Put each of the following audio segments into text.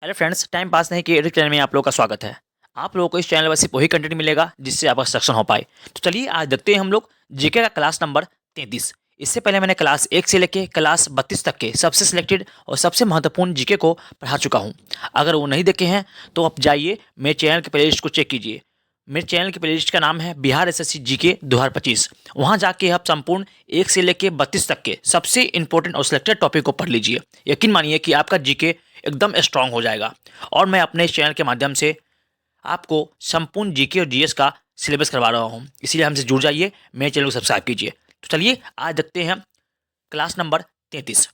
Hello friends, time pass नहीं किए YouTube channel में आप लोगों का स्वागत है। आप लोगों को इस चैनल पर सिर्फ वही कंटेंट मिलेगा जिससे आपका सक्सेस हो पाए। तो चलिए आज देखते हैं हम लोग जीके का क्लास नंबर 33। इससे पहले मैंने क्लास 1 से लेके क्लास 32 तक के सबसे सिलेक्टेड और सबसे महत्वपूर्ण जीके को पढ़ा चुका हूँ। अगर वो नहीं देखे हैं तो आप जाइए मेरे चैनल के प्लेलिस्ट को चेक कीजिए। मेरे चैनल की प्लेलिस्ट का नाम है बिहार एसएससी जीके 2025। वहाँ जाके आप संपूर्ण 1 से लेके 32 तक के सबसे इंपॉर्टेंट और सिलेक्टेड टॉपिक को पढ़ लीजिए। यकीन मानिए कि आपका जीके एकदम स्ट्रांग हो जाएगा। और मैं अपने इस चैनल के माध्यम से आपको संपूर्ण जीके और जीएस का सिलेबस करवा रहा हूँ, इसीलिए हमसे जुड़ जाइए, मेरे चैनल को सब्सक्राइब कीजिए। तो चलिए आज देखते हैं क्लास नंबर 33।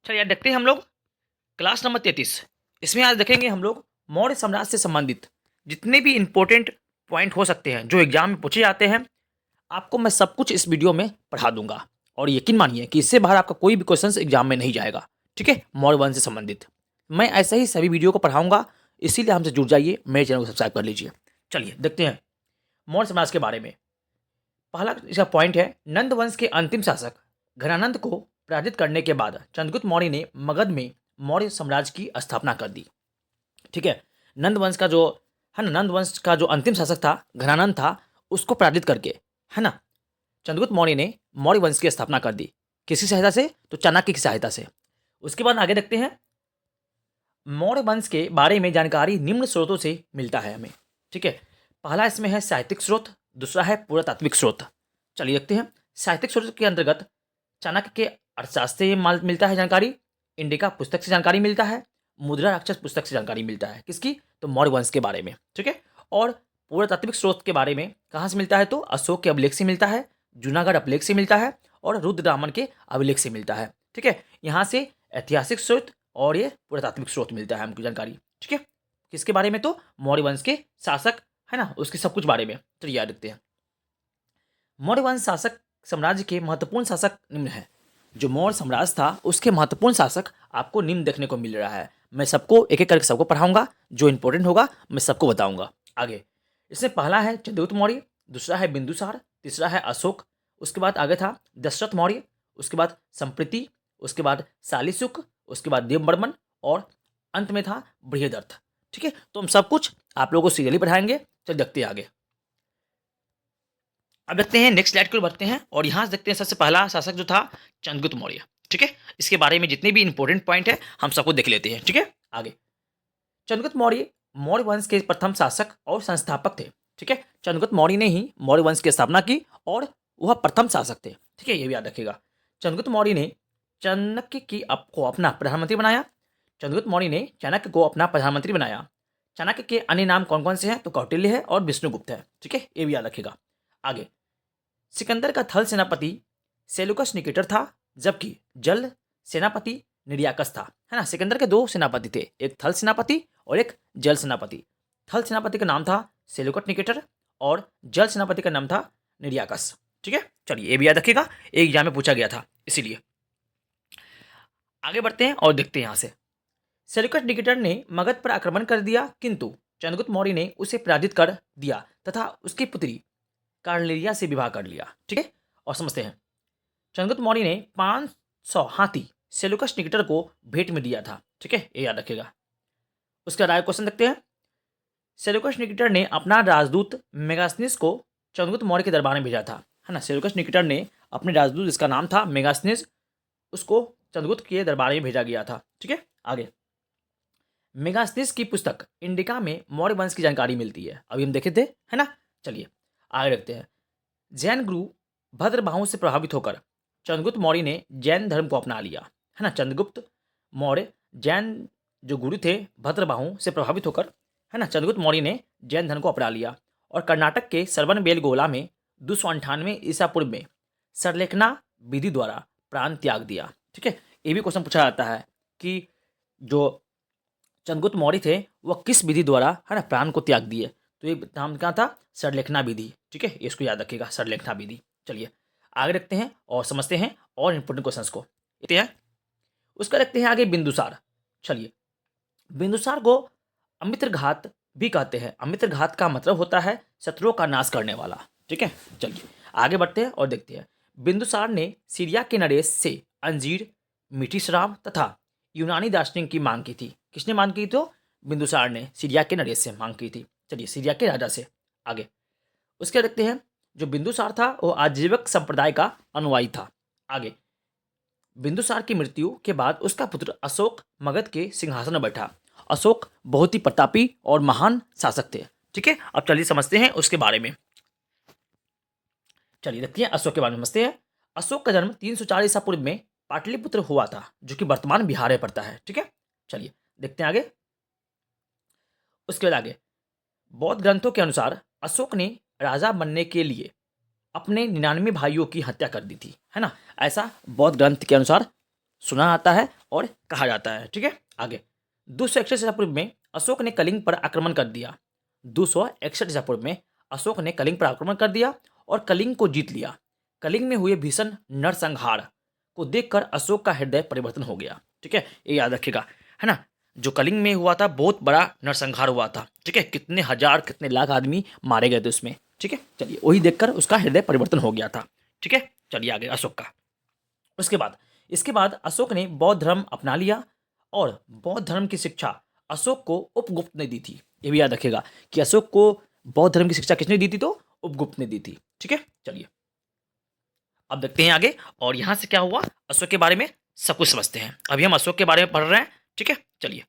चलिए आज देखते हैं हम लोग क्लास नंबर 33। इसमें आज देखेंगे हम लोग मौर्य साम्राज्य से संबंधित जितने भी इंपॉर्टेंट पॉइंट हो सकते हैं जो एग्जाम में पूछे जाते हैं, आपको मैं सब कुछ इस वीडियो में पढ़ा दूंगा। और यकीन मानिए कि इससे बाहर आपका कोई भी क्वेश्चन एग्जाम में नहीं जाएगा। ठीक है, मॉडल 1 से संबंधित मैं ऐसे ही सभी वीडियो को पढ़ाऊंगा, इसीलिए हमसे जुड़ जाइए, मेरे चैनल को सब्सक्राइब कर लीजिए। चलिए देखते हैं मौर्य समाज के बारे में। पहला इसका पॉइंट है, नंद वंश के अंतिम शासक घनानंद को पराजित करने के बाद चंद्रगुप्त मौर्य ने मगध में मौर्य साम्राज्य की स्थापना कर दी। ठीक है, नंद वंश का जो है ना, नंद वंश का जो अंतिम शासक था घनानंद था, उसको पराजित करके है ना चंद्रगुप्त मौर्य ने मौर्य वंश की स्थापना कर दी। किसकी सहायता से? तो चाणक्य की सहायता से। उसके बाद आगे देखते हैं, मौर्य वंश के बारे में जानकारी निम्न स्रोतों से मिलता है हमें। ठीक है, पहला इसमें है साहित्यिक स्रोत, दूसरा है पुरातात्विक स्रोत। चलिए देखते हैं। साहित्यिक स्रोत के अंतर्गत चाणक्य के अर्थशास्त्र से मिलता है जानकारी, इंडिका पुस्तक से जानकारी मिलता है, मुद्रा राक्षस पुस्तक से जानकारी मिलता है। किसकी? तो मौर्य वंश के बारे में। ठीक है, और पुरातात्विक स्रोत के बारे में कहाँ से मिलता है? तो अशोक के अभिलेख से मिलता है, जूनागढ़ अभिलेख से मिलता है और रुद्ररामन के अभिलेख से मिलता है। ठीक है, यहाँ से ऐतिहासिक स्रोत और ये पुरातात्विक स्रोत मिलता है हमको जानकारी। ठीक है, किसके बारे में? तो मौर्य वंश के शासक है ना, उसके सब कुछ बारे में। तो याद रखते हैं, मौर्य वंश शासक साम्राज्य के महत्वपूर्ण शासक निम्न है। जो मौर्य साम्राज्य था उसके महत्वपूर्ण शासक आपको निम्न देखने को मिल रहा है। मैं सबको एक एक करके सबको पढ़ाऊंगा, जो इंपॉर्टेंट होगा मैं सबको बताऊंगा आगे। इसमें पहला है चंद्रगुप्त मौर्य, दूसरा है बिंदुसार, तीसरा है अशोक, उसके बाद आगे था दशरथ मौर्य, उसके बाद संप्रीति, उसके बाद शालिशुक, उसके बाद देववर्मन और अंत में था बृहदर्थ। ठीक है, तो हम सब कुछ आप लोगों को सीरियली पढ़ाएंगे। चल देखते हैं आगे। अब देखते हैं नेक्स्ट स्लाइड को बढ़ते हैं और यहाँ से देखते हैं सबसे पहला शासक जो था चंद्रगुप्त मौर्य। ठीक है, इसके बारे में जितने भी इंपॉर्टेंट पॉइंट है हम सबको देख लेते हैं। ठीक है, आगे चंद्रगुप्त मौर्य मौर्य वंश के प्रथम शासक और संस्थापक थे। ठीक है, चंद्रगुप्त मौर्य ने ही मौर्य वंश की स्थापना की और वह प्रथम शासक थे। ठीक है, ये भी याद रखिएगा। चंद्रगुप्त मौर्य ने चाणक्य को अपना प्रधानमंत्री बनाया। चंद्रगुप्त मौर्य ने चाणक्य को अपना प्रधानमंत्री बनाया। चाणक्य के अन्य नाम कौन कौन से हैं? तो कौटिल्य है और विष्णुगुप्त है। ठीक है, ये भी याद रखिएगा। आगे सिकंदर का थल सेनापति सेलुकस निकेटर था, जबकि जल सेनापति निर्याकस था। है ना, सिकंदर के दो सेनापति थे, एक थल सेनापति और एक जल सेनापति। थल सेनापति का नाम था सेलुकस निकेटर और जल सेनापति का नाम था निर्याकस। ठीक है, चलिए ये भी याद रखिएगा, एक एग्जाम में पूछा गया था इसीलिए। आगे बढ़ते हैं और देखते हैं यहाँ से। सेल्यूकस निकेटर ने मगध पर आक्रमण कर दिया, किंतु चंद्रगुप्त मौर्य ने उसे पराजित कर दिया तथा उसकी पुत्री कार्नेलिया से विवाह कर लिया। ठीक है, और समझते हैं। चंद्रगुप्त मौर्य ने 500 हाथी सेल्यूकस निकेटर को भेंट में दिया था। ठीक है, ये याद रखिएगा। उसका राय क्वेश्चन देखते हैं। सेल्यूकस निकेटर ने अपना राजदूत मेगास्निस को चंद्रगुप्त मौर्य के दरबार में भेजा था। है ना, सेल्यूकस निकेटर ने अपने राजदूत जिसका नाम था मेगास्निस, उसको चंद्रगुप्त के दरबार में भेजा गया था। ठीक है, आगे मेगास्निस की पुस्तक इंडिका में मौर्य वंश की जानकारी मिलती है, अभी हम देखे थे, है ना। चलिए आगे रखते हैं। जैन गुरु भद्रबाहु से प्रभावित होकर चंद्रगुप्त मौर्य ने जैन धर्म को अपना लिया। है ना, चंद्रगुप्त मौर्य जैन जो गुरु थे भद्रबाहु से प्रभावित होकर, है ना, चंद्रगुप्त मौर्य ने जैन धर्म को अपना लिया और कर्नाटक के सरवनबेलगोला में 298 ईसा पूर्व में सरलेखना विधि द्वारा प्राण त्याग दिया। ठीक है, ये भी क्वेश्चन पूछा जाता है कि जो चंद्रगुप्त मौर्य थे वह किस विधि द्वारा, है ना, प्राण को त्याग दिए? तो ये नाम क्या था? सरलेखना विधि। ठीक है, इसको याद रखिएगा, सरलेखना विधि। चलिए आगे रखते हैं और समझते हैं और इंपोर्टेंट क्वेश्चंस को देखते हैं। उसका रखते हैं आगे बिंदुसार। चलिए, बिंदुसार को अमित्र घात भी कहते हैं। अमित्र घात का मतलब होता है शत्रुओं का नाश करने वाला। ठीक है, चलिए आगे बढ़ते हैं और देखते हैं। बिंदुसार ने सीरिया के नरेश से अंजीर, मीठी शराब तथा यूनानी दार्शनिक की मांग की थी। किसने मांग की तो बिंदुसार ने सीरिया के नरेश से मांग की थी। चलिए सीरिया के राजा से। आगे उसके देखते हैं, जो बिंदुसार था वो आजीवक संप्रदाय का अनुयायी था। आगे बिंदुसार की मृत्यु के बाद उसका पुत्र अशोक मगध के सिंहासन में बैठा। अशोक बहुत ही प्रतापी और महान शासक थे। ठीक है, अब चलिए समझते हैं उसके बारे में। चलिए देखते हैं अशोक के बारे में समझते हैं। अशोक का जन्म 304 ईसा पूर्व में पाटलिपुत्र हुआ था, जो कि वर्तमान बिहार में पड़ता है। ठीक है, चलिए देखते हैं आगे। उसके बाद आगे बौद्ध ग्रंथों के अनुसार अशोक ने राजा बनने के लिए अपने 99 भाइयों की हत्या कर दी थी, है ना। ऐसा बौद्ध ग्रंथ के अनुसार सुना आता है और कहा जाता है। ठीक है, आगे 261 ईसा पूर्व में अशोक ने कलिंग पर आक्रमण कर दिया। 261 ईसा पूर्व में अशोक ने कलिंग पर आक्रमण कर दिया और कलिंग को जीत लिया। कलिंग में हुए भीषण नरसंहार को देखकर अशोक का हृदय परिवर्तन हो गया। ठीक है, ये याद रखिएगा, है ना। जो कलिंग में हुआ था बहुत बड़ा नरसंहार हुआ था। ठीक है, कितने हजार कितने लाख आदमी मारे गए थे उसमें। ठीक है, चलिए वही देखकर उसका हृदय परिवर्तन हो गया था। ठीक है, चलिए आगे अशोक का। उसके बाद इसके बाद अशोक ने बौद्ध धर्म अपना लिया और बौद्ध धर्म की शिक्षा अशोक को उपगुप्त ने दी थी। ये भी याद रखिएगा कि अशोक को बौद्ध धर्म की शिक्षा किसने दी थी तो उपगुप्त ने दी थी। ठीक है, चलिए अब देखते हैं आगे और यहां से क्या हुआ अशोक के बारे में सब कुछ समझते हैं। अभी हम अशोक के बारे में पढ़ रहे हैं। ठीक है, चलिए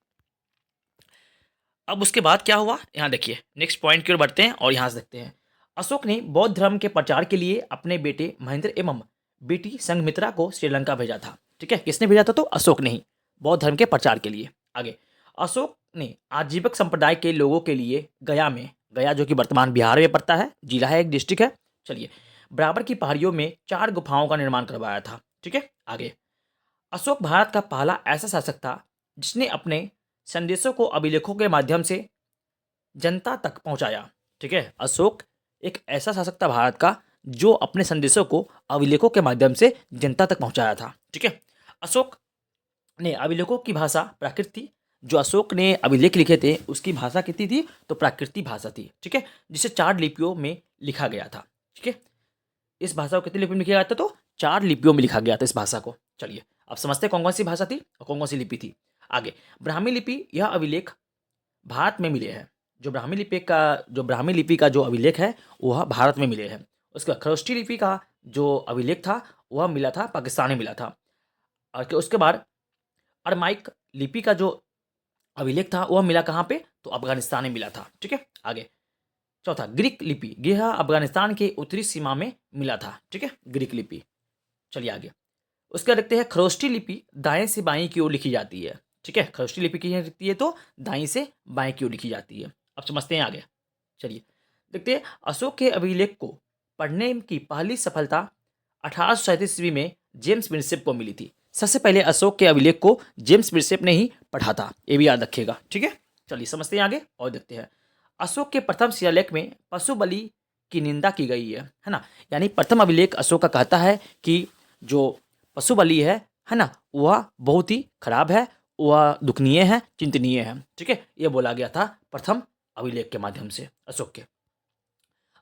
अब उसके बाद क्या हुआ यहाँ देखिए, नेक्स्ट पॉइंट की ओर बढ़ते हैं और यहाँ से देखते हैं। अशोक ने बौद्ध धर्म के प्रचार के लिए अपने बेटे महेंद्र एवं बेटी संघमित्रा को श्रीलंका भेजा था। ठीक है, किसने भेजा था तो अशोक ने ही, बौद्ध धर्म के प्रचार के लिए। आगे अशोक ने आजीवक संप्रदाय के लोगों के लिए गया में, गया जो कि वर्तमान बिहार में पड़ता है, जिला है, एक डिस्ट्रिक्ट है, चलिए बराबर की पहाड़ियों में 4 गुफाओं का निर्माण करवाया था। ठीक है, आगे अशोक भारत का पहला ऐसा शासक था जिसने अपने संदेशों को अभिलेखों के माध्यम से जनता तक पहुंचाया। ठीक है, अशोक एक ऐसा शासक था भारत का जो अपने संदेशों को अभिलेखों के माध्यम से जनता तक पहुंचाया था। ठीक है, अशोक ने अभिलेखों की भाषा प्राकृत थी। जो अशोक ने अभिलेख लिखे थे उसकी भाषा कितनी थी तो प्राकृतिक भाषा थी। ठीक है, जिसे 4 लिपियों में लिखा गया था। ठीक है, इस भाषा को कितनी लिपि में लिखा गया था तो 4 लिपियों में लिखा गया था इस भाषा को। चलिए अब समझते हैं कौन कौन सी भाषा थी और कौन कौन सी लिपि थी। आगे ब्राह्मी लिपि, यह अभिलेख भारत में मिले हैं। जो ब्राह्मी लिपि का जो अभिलेख है वह भारत में मिले हैं। उसका खरोष्ठी लिपि का जो अभिलेख था वह मिला था पाकिस्तान में मिला था। और उसके बाद अरमाइक लिपि का जो अभिलेख था वह मिला कहाँ पे तो अफगानिस्तान में मिला था। ठीक है, आगे चौथा ग्रीक लिपि, यह अफगानिस्तान के उत्तरी सीमा में मिला था। ठीक है, ग्रीक लिपि। चलिए आगे उसका देखते हैं खरोष्ठी लिपि दाएं से बाएं की ओर लिखी जाती है। ठीक है, खरोष्ठी लिपि की लिखती है तो दाएं से बाएं की ओर लिखी जाती है। अब समझते हैं आगे। चलिए देखते हैं अशोक के अभिलेख को पढ़ने की पहली सफलता 1837 ईस्वी में जेम्स विंसेप को मिली थी। सबसे पहले अशोक के अभिलेख को जेम्स विंसेप ने ही पढ़ा था, ये भी याद रखिएगा। ठीक है, चलिए समझते हैं आगे और देखते हैं। अशोक के प्रथम शिलालेख में पशु बलि की निंदा की गई है ना। यानी प्रथम अभिलेख अशोक का कहता है कि जो पशु बलि है ना, वह बहुत ही खराब है, वह दुखनीय है, चिंतनीय है। ठीक है, यह बोला गया था प्रथम अभिलेख के माध्यम से अशोक के।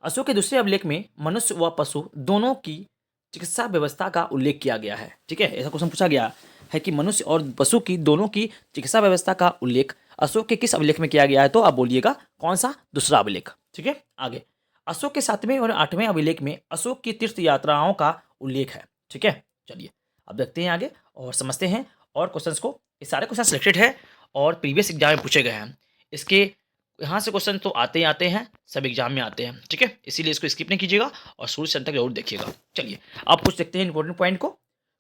अशोक के दूसरे अभिलेख में मनुष्य व पशु दोनों की चिकित्सा व्यवस्था का उल्लेख किया गया है। ठीक है, ऐसा क्वेश्चन पूछा गया है कि मनुष्य और पशु की दोनों की चिकित्सा व्यवस्था का उल्लेख अशोक के किस अभिलेख में किया गया है तो आप बोलिएगा कौन सा दूसरा अभिलेख। ठीक है, आगे अशोक के 7वें और 8वें अभिलेख में अशोक की तीर्थ यात्राओं का उल्लेख है। ठीक है, चलिए अब देखते हैं आगे और समझते हैं और क्वेश्चंस को। ये सारे क्वेश्चन सिलेक्टेड है और प्रीवियस एग्जाम में पूछे गए हैं। इसके यहाँ से क्वेश्चन तो आते ही आते हैं, सब एग्जाम में आते हैं। ठीक है, इसीलिए इसको स्किप नहीं कीजिएगा और शुरू से अंत तक जरूर देखिएगा। चलिए अब कुछ देखते हैं इंपॉर्टेंट पॉइंट को।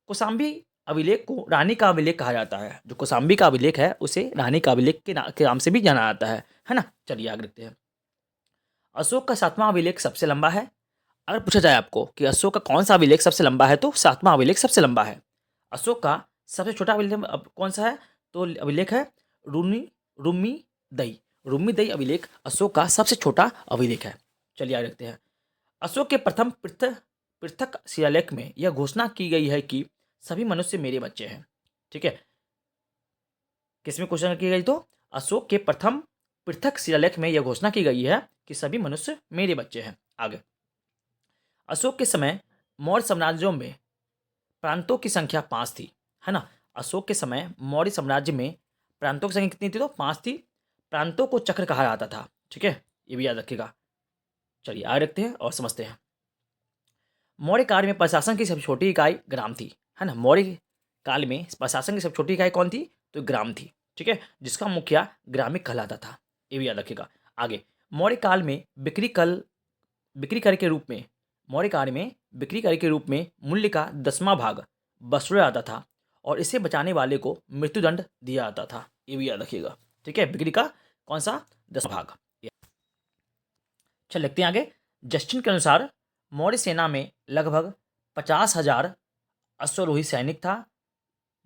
कौशाम्बी अभिलेख को रानी का अभिलेख कहा जाता है। जो कौशाम्बी का अभिलेख है उसे रानी का अभिलेख के नाम से भी जाना जाता है ना। चलिए आगे देखते हैं। अशोक का 7वां अभिलेख सबसे लंबा है। अगर पूछा जाए आपको कि अशोक का कौन सा अभिलेख सबसे लंबा है तो 7वां अभिलेख सबसे लंबा है। अशोक का सबसे छोटा अभिलेख कौन सा है तो अभिलेख है रूमी दई। रूमी दई अभिलेख अशोक का सबसे छोटा अभिलेख है। चलिए आगे देखते हैं। अशोक के प्रथम पृथक शिलालेख में यह घोषणा की गई है कि सभी मनुष्य मेरे बच्चे हैं। ठीक है, किसमें घोषणा की गई तो अशोक के प्रथम पृथक शिलालेख में यह घोषणा की गई है कि सभी मनुष्य मेरे बच्चे हैं। आगे अशोक के समय मौर्य साम्राज्यों में प्रांतों की संख्या 5 थी, है ना। अशोक के समय मौर्य साम्राज्य में प्रांतों की संख्या कितनी थी? तो 5 थी। प्रांतों को चक्र कहा जाता था। ठीक है, ये भी याद रखिएगा। चलिए आगे रखते हैं और समझते हैं। मौर्य काल में प्रशासन की सबसे छोटी इकाई ग्राम थी, है ना। मौर्य काल में प्रशासन की सबसे छोटी इकाई कौन थी? तो ग्राम थी। ठीक है, जिसका मुखिया ग्रामिक कहलाता था। ये भी याद रखिएगा। आगे, मौर्य काल में बिक्री कर के रूप में मौर्य काल में बिक्री कर के रूप में मूल्य का 10वां भाग वसूला जाता था और इसे बचाने वाले को मृत्युदंड दिया जाता था। ये भी याद रखिएगा। ठीक है, बिक्री का कौन सा? 10वां भाग। चल लिखते हैं आगे। जस्टिन के अनुसार मौर्य सेना में लगभग 50,000 अश्वरोही सैनिक था,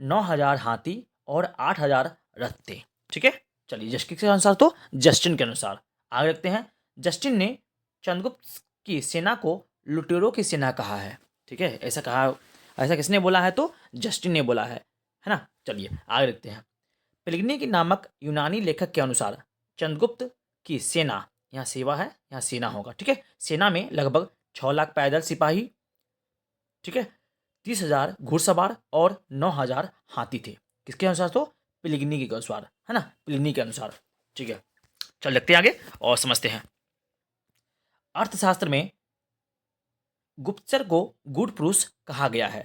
9,000 हाथी और 8,000 रथ थे। ठीक है, चलिए जस्टिन के अनुसार, तो जस्टिन के अनुसार आगे रखते हैं। जस्टिन ने चंद्रगुप्त की सेना को लुटेरों की सेना कहा है। ठीक है, ऐसा किसने बोला है? तो जस्टिन ने बोला है ना। चलिए आगे रखते हैं। प्लिगनी की नामक यूनानी लेखक के अनुसार चंद्रगुप्त की सेना, यहाँ सेवा है, यहाँ सेना होगा। ठीक है, सेना में लगभग 6 लाख पैदल सिपाही, ठीक है, 30,000 घुड़सवार और 9,000 हाथी थे। किसके अनुसार? तो प्लिगनी के अनुसार, है ना, प्लिगनी के अनुसार। ठीक है, चल देखते हैं आगे और समझते हैं। अर्थशास्त्र में गुप्तचर को गूढ़ पुरुष कहा गया है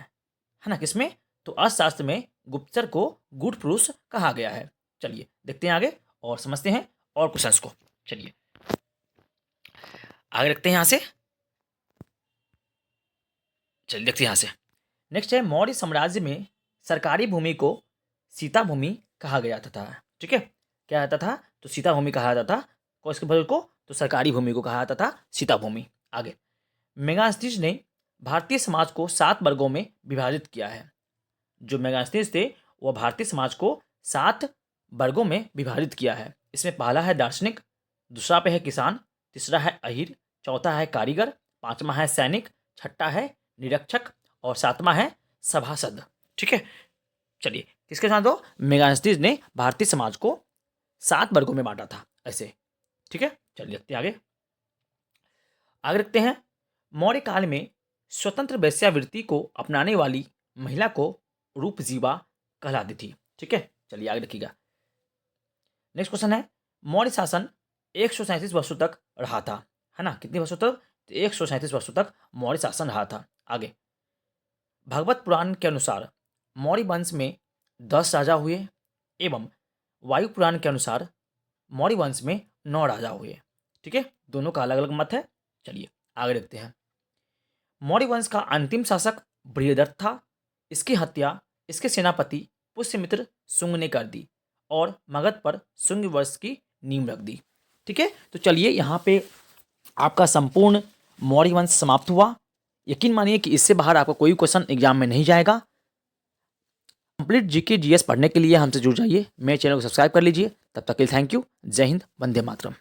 ना। किसमें? तो अर्थशास्त्र में गुप्तचर को गूढ़ पुरुष कहा गया है। चलिए देखते हैं आगे और समझते हैं और क्वेश्चंस को। चलिए आगे रखते हैं यहाँ से। चलिए देखते हैं यहाँ से। नेक्स्ट है, मौर्य साम्राज्य में सरकारी भूमि को सीता भूमि कहा गया था। ठीक है, क्या आता था? तो सीता भूमि कहा जाता था। किसके भूमि को? तो सरकारी भूमि को कहा जाता था सीता भूमि। आगे, मेगास्थनीज ने भारतीय समाज को 7 वर्गों में विभाजित किया है। जो मेगास्थनीज थे वह भारतीय समाज को 7 वर्गों में विभाजित किया है। इसमें पहला है दार्शनिक, दूसरा पे है किसान, तीसरा है अहीर, चौथा है कारीगर, पांचवा है सैनिक, छठा है निरीक्षक और सातवां है सभासद। ठीक है, चलिए किसके साथ? दो मेगास्थनीज ने भारतीय समाज को 7 वर्गों में बांटा था ऐसे। ठीक है, चलिए देखते हैं आगे। आगे रखते हैं। मौर्य काल में स्वतंत्र वेश्यावृत्ति को अपनाने वाली महिला को रूपजीवा कहलाती थी। ठीक है, चलिए आगे देखिएगा। नेक्स्ट क्वेश्चन है, मौर्य शासन 137 वर्षों तक रहा था, है ना। कितनी वर्षों तक? 137 वर्षों तक मौर्य शासन रहा था। आगे, भागवत पुराण के अनुसार मौर्य वंश में 10 राजा हुए एवं वायु पुराण के अनुसार मौर्य वंश में 9 राजा हुए। ठीक है, दोनों का अलग अलग मत है। चलिए आगे देखते हैं। मौर्य वंश का अंतिम शासक बृहदत्त था। इसकी हत्या इसके सेनापति पुष्यमित्र शुंग ने कर दी और मगध पर शुंग वंश की नींव रख दी। ठीक है, तो चलिए यहाँ पे आपका संपूर्ण मौर्य वंश समाप्त हुआ। यकीन मानिए कि इससे बाहर आपका कोई क्वेश्चन एग्जाम में नहीं जाएगा। कंप्लीट जीके जीएस पढ़ने के लिए हमसे जुड़ जाइए। मेरे चैनल को सब्सक्राइब कर लीजिए। तब तक के लिए थैंक यू। जय हिंद, वंदे मातरम।